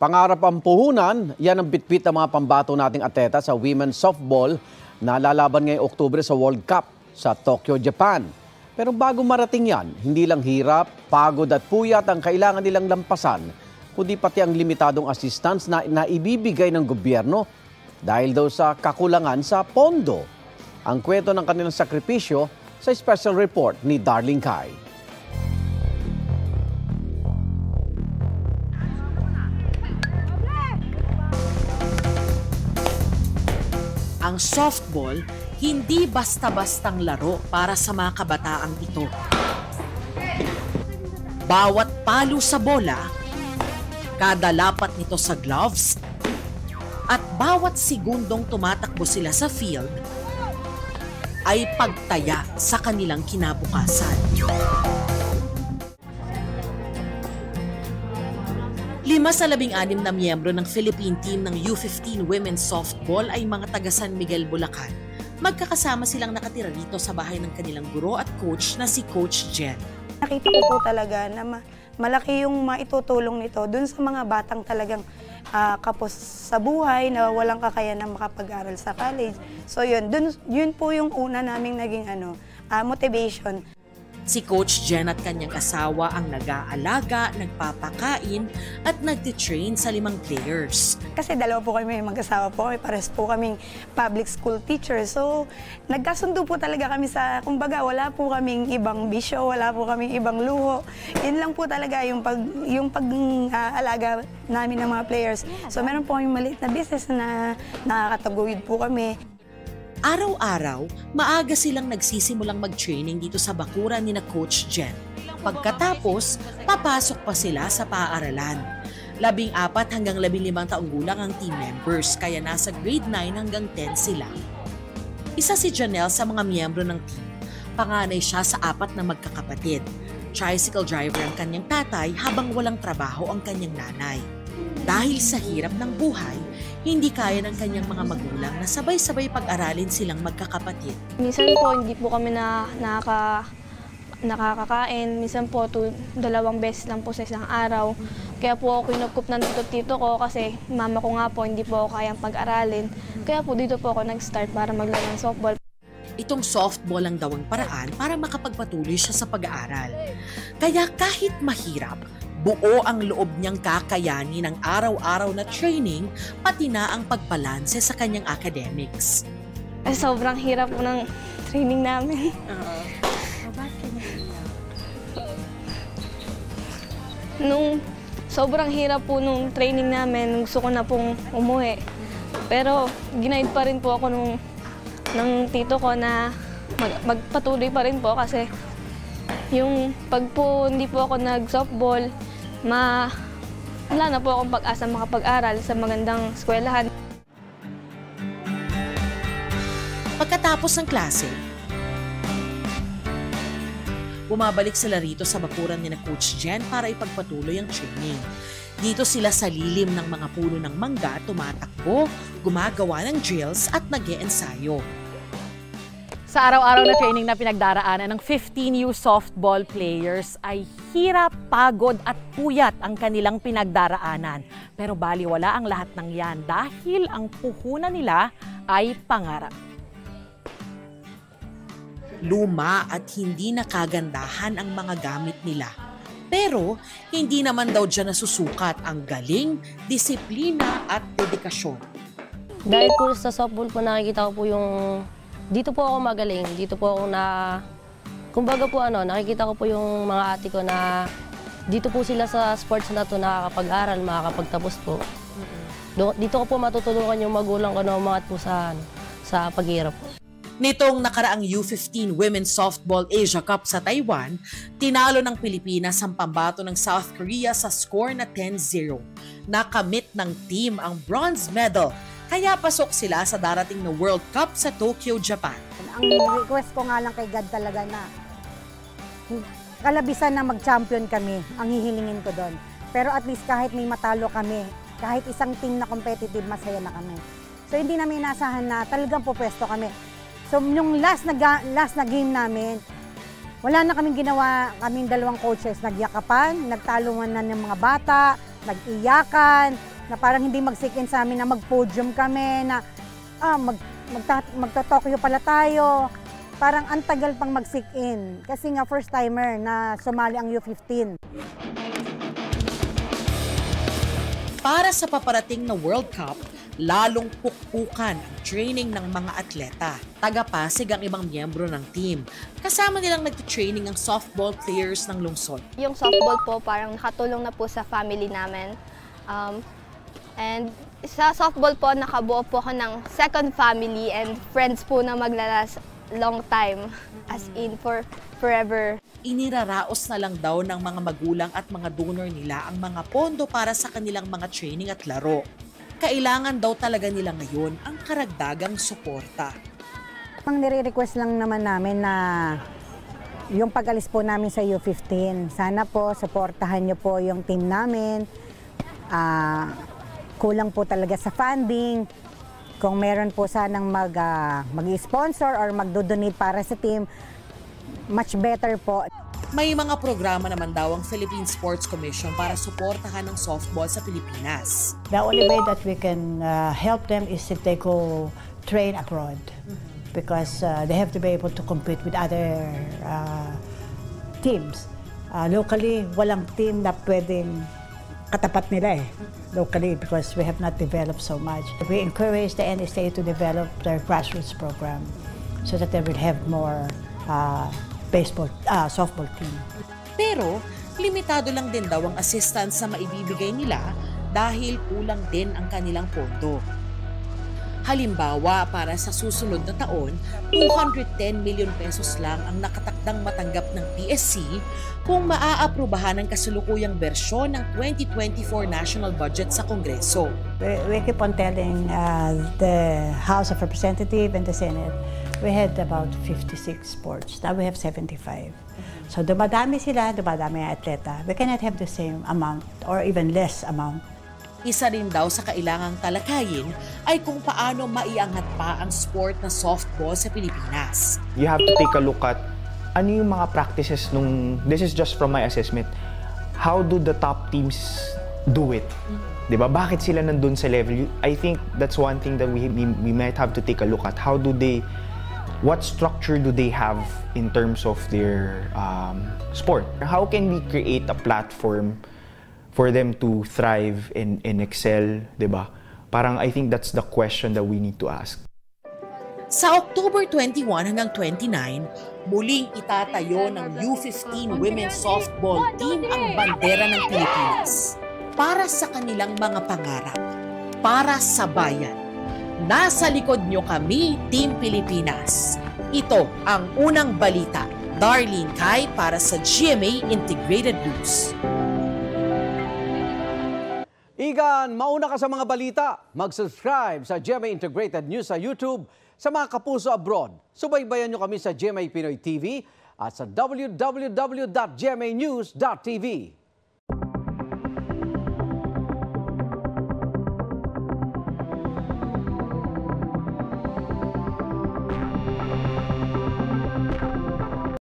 Pangarap ang puhunan, yan ang bitbit ng mga pambato nating atleta sa women's softball na lalaban ngayong Oktubre sa World Cup sa Tokyo, Japan. Pero bago marating yan, hindi lang hirap, pagod at puyat ang kailangan nilang lampasan, kundi pati ang limitadong assistance na ibibigay ng gobyerno dahil daw sa kakulangan sa pondo. Ang kwento ng kanilang sakripisyo sa special report ni Darling Kai. Ang softball, hindi basta-bastang laro para sa mga kabataang ito. Bawat palo sa bola, kada lapat nito sa gloves, at bawat segundong tumatakbo sila sa field, ay pagtaya sa kanilang kinabukasan. 5 sa 16 na miyembro ng Philippine team ng U15 Women's Softball ay mga taga San Miguel, Bulacan. Magkakasama silang nakatira dito sa bahay ng kanilang guro at coach na si Coach Jen. Nakita ko po talaga na malaki yung maitutulong nito dun sa mga batang talagang kapos sa buhay na walang kakayanan makapag-aral sa college. So yun po yung una naming naging motivation. Si Coach Jen at kanyang asawa ang nag-aalaga, nagpapakain at nagtitrain sa 5 players. Kasi dalawa po kami mag-asawa po, pares po kaming public school teacher. So nagkasundo po talaga kami sa, kumbaga wala po kaming ibang bisyo, wala po kaming ibang luho. Yun lang po talaga yung pag-alaga namin ng mga players. So meron po kaming maliit na business na nakakataguyod po kami. Araw-araw, maaga silang nagsisimulang mag-training dito sa bakuran ni na Coach Jen. Pagkatapos, papasok pa sila sa paaralan. 14 hanggang 15 taong gulang ang team members, kaya nasa grade 9 hanggang 10 sila. Isa si Janelle sa mga miyembro ng team. Panganay siya sa 4 na magkakapatid. Tricycle driver ang kanyang tatay habang walang trabaho ang kanyang nanay. Dahil sa hirap ng buhay, hindi kaya ng kanyang mga magulang na sabay-sabay pag-aralin silang magkakapatid. Minsan po hindi po kami nakakakain. Minsan po 2 beses lang po sa isang araw. Kaya po ako kinukup ng tito ko kasi mama ko nga po hindi po ako kayang pag-aralin. Kaya po dito po ako nag-start para maglaro ng softball. Itong softball ang daw ang paraan para makapagpatuloy siya sa pag-aaral. Kaya kahit mahirap, buo ang loob niyang kakayanin ng araw-araw na training, pati na ang pagbalanse sa kanyang academics. Sobrang hirap po ng training namin. Sobrang hirap po nung training namin, gusto ko na pong umuwi. Pero ginaid pa rin po ako ng tito ko na magpatuloy pa rin po kasi yung pag po hindi po ako nag-softball, wala na po akong pag-asa makapag-aral sa magandang eskwelahan. Pagkatapos ng klase, bumabalik sila rito sa bakuran ni na Coach Jen para ipagpatuloy ang training. Dito sila sa lilim ng mga puno ng mangga, tumatakbo, gumagawa ng drills at nag-e-ensayo. Sa araw-araw na training na pinagdaraanan ng 15U softball players ay hirap, pagod at puyat ang kanilang pinagdaraanan. Pero baliwala ang lahat ng yan dahil ang puhunan nila ay pangarap. Luma at hindi nakagandahan ang mga gamit nila. Pero hindi naman daw dyan nasusukat ang galing, disiplina at dedikasyon. Dahil po sa softball po nakikita ko po yung dito po ako magaling, dito po ako kumbaga po nakikita ko po yung mga ate ko na dito po sila sa sports na to nakakapag-aral, makakapagtapos po. Dito ko po matutulungan yung magulang ko na umangat po sa paghirap po. Nitong nakaraang U15 Women's Softball Asia Cup sa Taiwan, tinalo ng Pilipinas ang pambato ng South Korea sa score na 10-0. Nakamit ng team ang bronze medal. Kaya pasok sila sa darating na World Cup sa Tokyo, Japan. Ang request ko nga lang kay God talaga na kalabisan na mag-champion kami, ang hihilingin ko doon. Pero at least kahit may matalo kami, kahit isang team na competitive, masaya na kami. So hindi namin inasahan na talagang pupwesto kami. So yung last na game namin, wala na kaming ginawa, kaming 2 coaches, nagyakapan, nagtaluan na ng mga bata, nag-iyakan, na parang hindi mag-sink-in sa amin na mag-podium kami, na magta-Tokyo pala tayo. Parang ang tagal pang mag-sink-in kasi nga first-timer na sumali ang U15. Para sa paparating na World Cup, lalong pukpukan ang training ng mga atleta. Taga-Pasig ang ibang miyembro ng team. Kasama nilang nagtitraining ang softball players ng lungsod. Yung softball po parang nakatulong na po sa family namin. And sa softball po, nakabuo po ako ng second family and friends po na maglalas long time, as in for forever. Iniraraos na lang daw ng mga magulang at mga donor nila ang mga pondo para sa kanilang mga training at laro. Kailangan daw talaga nila ngayon ang karagdagang suporta. Ang nire-request lang naman namin na yung pag-alis po namin sa U15, sana po suportahan niyo po yung team namin. Kulang po talaga sa funding. Kung meron po sanang mag-sponsor or mag-donate para sa team, much better po. May mga programa naman daw ang Philippine Sports Commission para suportahan ng softball sa Pilipinas. The only way that we can help them is if they go train abroad. Because they have to be able to compete with other teams. Locally, walang team na pwedeng katapat nila locally because we have not developed so much. We encourage the NSA to develop their grassroots program so that they will have more softball team. Pero, limitado lang din daw ang assistance na maibibigay nila dahil kulang din ang kanilang pondo. Halimbawa, para sa susunod na taon, 210 million pesos lang ang nakatakdang matanggap ng PSC kung maaaprubahan ang kasulukuyang bersyon ng 2024 national budget sa Kongreso. We keep on telling the House of Representatives and the Senate, we had about 56 sports. Now we have 75. So dumadami sila, dumadami ang atleta. We cannot have the same amount or even less amount. Isa rin daw sa kailangang talakayin ay kung paano maiangat pa ang sport na softball sa Pilipinas. You have to take a look at ano yung mga practices nung, this is just from my assessment, how do the top teams do it? Diba? Bakit sila nandun sa level? I think that's one thing that we might have to take a look at. How do they, what structure do they have in terms of their sport? How can we create a platform for them to thrive and excel, diba? Parang I think that's the question that we need to ask. Sa October 21 hanggang 29, muling itatayo ng U15 Women's Softball Team ang bandera ng Pilipinas. Para sa kanilang mga pangarap, para sa bayan. Nasa likod nyo kami, Team Pilipinas. Ito ang unang balita. Darlene Kai para sa GMA Integrated News. Igan, mauna ka sa mga balita. Mag-subscribe sa GMA Integrated News sa YouTube. Sa mga kapuso abroad, subaybayan nyo kami sa GMA Pinoy TV at sa www.gmanews.tv.